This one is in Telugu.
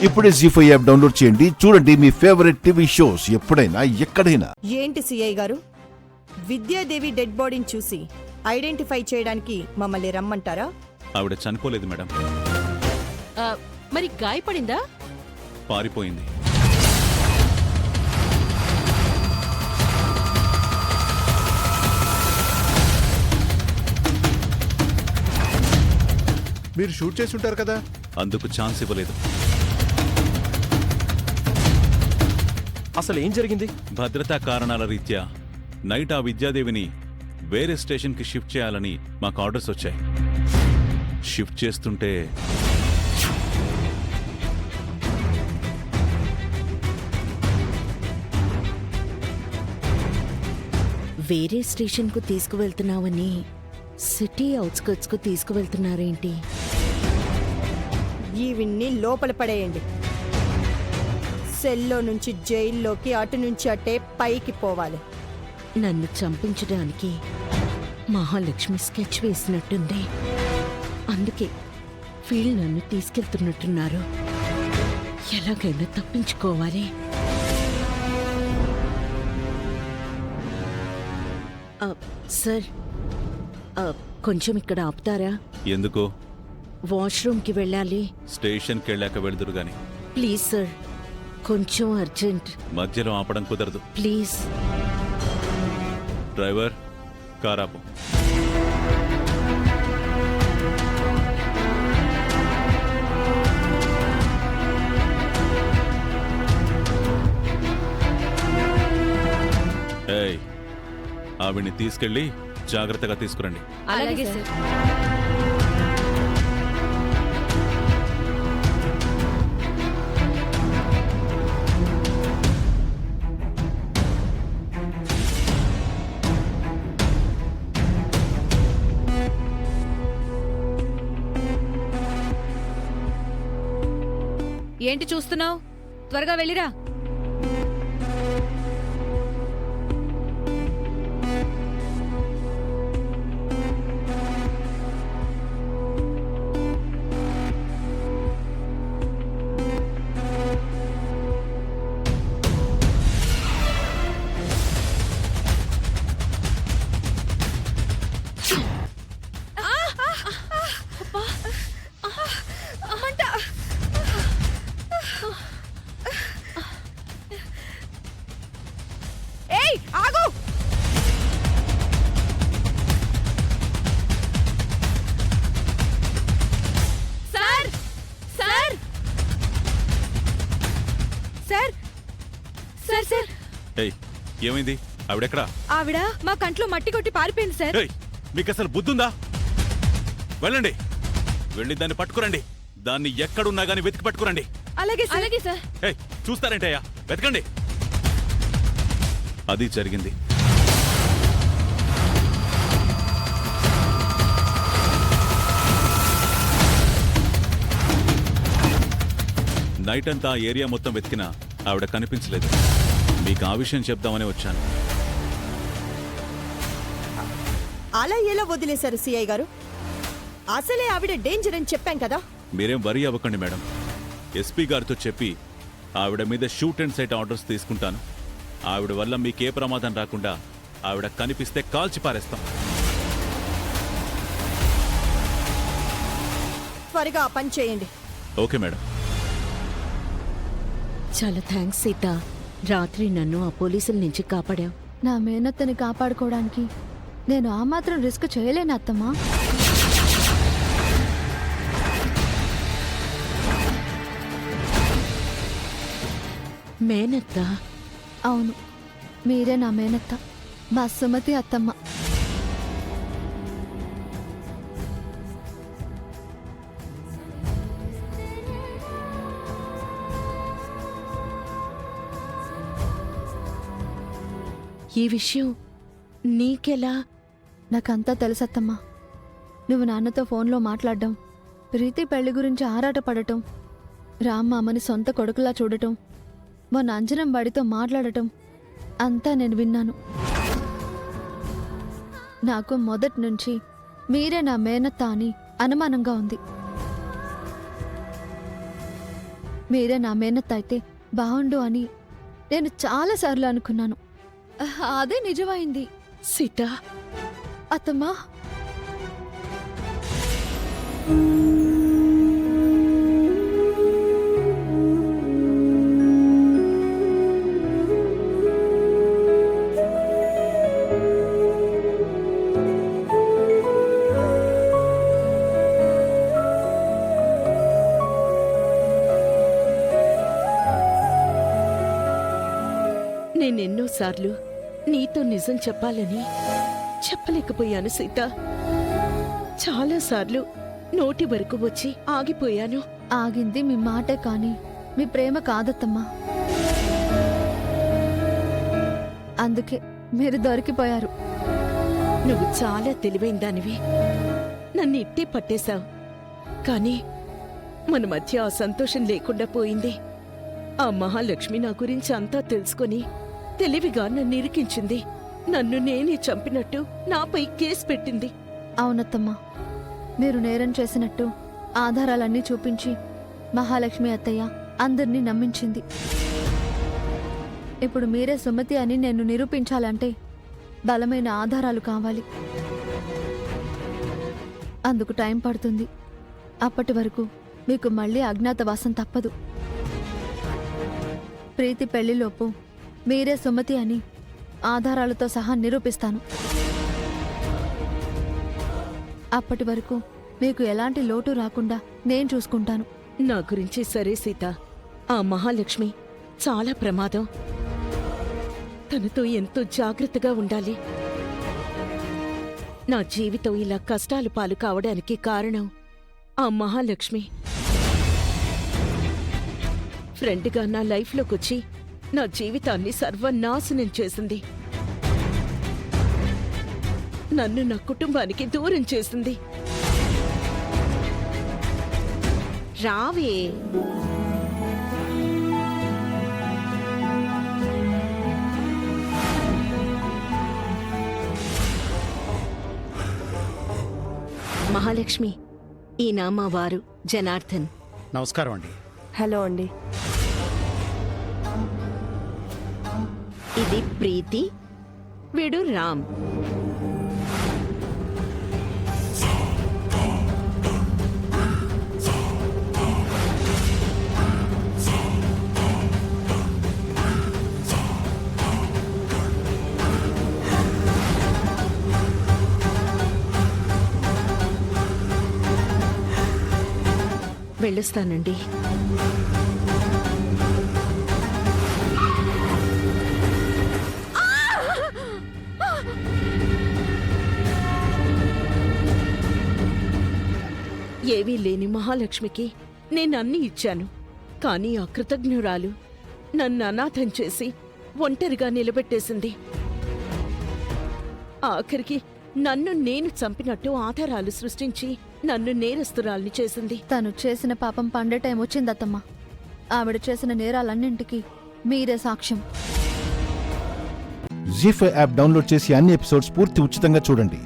ఇప్పుడే జీ5 యాప్ డౌన్లోడ్ చేయండి. చూడండి మీ ఫేవరెట్ టీవీ షోస్ ఎప్పుడైనా ఎక్కడైనా. ఏంటి సిఐ గారు, విద్యాదేవి డెడ్ బాడీని చూసి ఐడెంటిఫై చేయడానికి మమ్మల్ని రమ్మంటారా? ఆవిడ చనిపోలేదు మేడం, మరి గాయపడిందా? పారిపోయింది. మీరు షూట్ చేసి ఉంటారు కదా? అందుకు ఛాన్స్ ఇవ్వలేదు. అసలు ఏం జరిగింది? భద్రతా కారణాల రీత్యా నైట్ ఆ విద్యాదేవిని వేరే స్టేషన్కి షిఫ్ట్ చేయాలని మాకు ఆర్డర్స్ వచ్చాయి. షిఫ్ట్ చేస్తుంటే వేరే స్టేషన్కు తీసుకువెళ్తున్నావని సిటీ అవుట్స్కర్ట్స్కు తీసుకువెళ్తున్నారేంటి? ఈవిన్ని లోపల పడేయండి. సెల్లో నుంచి జైల్లోకి, అటు నుంచి అట్టే పైకి పోవాలి. నన్ను చంపించడానికి మహాలక్ష్మి స్కెచ్ వేసినట్టుంది. అందుకే ఫీల్డ్ నన్ను తీసుకెళ్తున్నట్టున్నారు. ఎలాగైనా తప్పించుకోవాలి. సార్, కొంచెం ఇక్కడ ఆపుతారా? ఎందుకో? వాష్రూమ్కి వెళ్ళాలి. స్టేషన్కి వెళ్ళాక వెళ్దురు గాని. ప్లీజ్ సార్, కొంచెం అర్జెంట్. మధ్యలో ఆపడం కుదరదు. ప్లీజ్. డ్రైవర్, కారాపు. ఏయ్, ఆవిడ్ని తీసుకెళ్ళి జాగ్రత్తగా తీసుకురండి. అలాగే సార్. ఏంటి చూస్తున్నావు? త్వరగా వెళ్ళిరా. ఏయ్, ఆగు! Sir, sir, sir, sir, sir. ఏయ్, ఏమైంది? ఆవిడెక్కడా? ఆవిడ మా కంట్లో మట్టి కొట్టి పారిపోయింది సార్. ఏయ్, మీకు అసలు బుద్ధుందా? వెళ్ళండి, వెళ్ళి దాన్ని పట్టుకురండి. దాన్ని ఎక్కడున్నా గానీ వెతికి పట్టుకురండి. అలాగే సార్. అలాగే సార్. ఏయ్, చూస్తారేంటయ్యా? వెతకండి. అది జరిగింది. నైట్ అంతా ఆ ఏరియా మొత్తం వెతికినా ఆవిడ కనిపించలేదు. మీకు ఆ విషయం చెప్దామని వచ్చాను. అలా ఎలా వదిలేశారు సిఐ గారు? అసలే ఆవిడ డేంజర్ అని చెప్పాం కదా. మీరేం వరీ అవ్వకండి మేడం. ఎస్పీ గారితో చెప్పి ఆవిడ మీద షూట్ అండ్ సైట్ ఆర్డర్స్ తీసుకుంటాను. ఆవిడ వల్ల మీకే ప్రమాదం రాకుండా ఆవిడ కనిపిస్తే కాల్చి పారేస్తాం. త్వరగా ఆ పని చేయండి. Okay madam. చాలా థ్యాంక్స్ సీత. రాత్రి నన్ను ఆ పోలీసుల నుంచి కాపాడావు. నా మేనత్తని కాపాడుకోవడానికి నేను ఆ మాత్రం రిస్క్ చేయలేను అత్తమ్మా. మేనత్త? అవును, మీరే నా మేనత్త, మా సుమతి అత్తమ్మ. ఈ విషయం నీకెలా? నాకంతా తెలుసత్తమ్మా. నువ్వు నాన్నతో ఫోన్లో మాట్లాడడం, ప్రీతి పెళ్లి గురించి ఆరాటపడటం, రామ్మామని సొంత కొడుకులా చూడటం, మొన్న అంజనం వాడితో మాట్లాడటం అంతా నేను విన్నాను. నాకు మొదటి నుంచి మీరే నా మేనత్త అని అనుమానంగా ఉంది. మీరే నా మేనత్త అయితే బాగుండు అని నేను చాలాసార్లు అనుకున్నాను. అదే నిజమైంది. సీత, అత్తమ్మా, నేనెన్నోసార్లు నీతో నిజం చెప్పాలని చెప్పలేకపోయాను సీత. చాలాసార్లు నోటి వరకు వచ్చి ఆగిపోయాను. ఆగింది మీ మాటే కాని మీ ప్రేమ కాదత్తమ్మా. అందుకే మీరు దొరికిపోయారు. నువ్వు చాలా తెలివైన దానివి. నన్ను ఇట్టే పట్టేశావు. కానీ మన మధ్య ఆ సంతోషం లేకుండా పోయింది. ఆ మహాలక్ష్మి నా గురించి అంతా తెలుసుకొని తెలివిగా నన్ను ఇరికించింది. నన్ను నేనే చంపినట్టు నాపై కేసు పెట్టింది. అవునత్తమ్మా, మీరు నేరం చేసినట్టు ఆధారాలన్నీ చూపించి మహాలక్ష్మి అత్తయ్య అందర్నీ నమ్మించింది. ఇప్పుడు మీరే సుమతి అని నేను నిరూపించాలంటే బలమైన ఆధారాలు కావాలి. అందుకు టైం పడుతుంది. అప్పటి వరకు మీకు మళ్ళీ అజ్ఞాతవాసం తప్పదు. ప్రీతి పెళ్లిలోపు మీరే సుమతి అని ఆధారాలతో సహా నిరూపిస్తాను. అప్పటి వరకు మీకు ఎలాంటి లోటు రాకుండా నేను చూసుకుంటాను. నా గురించి సరే సీత, ఆ మహాలక్ష్మి చాలా ప్రమాదం. తనతో ఎంతో జాగ్రత్తగా ఉండాలి. నా జీవితం ఇలా కష్టాలు పాలు కావడానికి కారణం ఆ మహాలక్ష్మి. ఫ్రెండ్గా నా లైఫ్లోకొచ్చి నా జీవితాన్ని సర్వనాశనం చేసింది. నన్ను నా కుటుంబానికి దూరం చేసింది. రావే. మహాలక్ష్మి, ఈయన మా వారు జనార్దన్. నమస్కారం అండి. హలో అండి. ఇది ప్రీతి, వీడు రామ్. వెళ్ళొస్తానండి. ఏవీ లేని మహాలక్ష్మికి నేనన్నీ ఇచ్చాను. కానీ ఆ కృతజ్ఞురాలు నన్ను అనాథం చేసి ఒంటరిగా నిలబెట్టేసింది. ఆఖరికి నన్ను నేను చంపినట్టు ఆధారాలు సృష్టించి నన్ను నేరస్తురాల్ని చేసింది. తను చేసిన పాపం పండే టైం వచ్చిందత్తమ్మా. ఆవిడ చేసిన నేరాలన్నింటికి మీరే సాక్ష్యం. జీ5 యాప్ డౌన్లోడ్ చేసి అన్ని ఎపిసోడ్స్ పూర్తి ఉచితంగా చూడండి.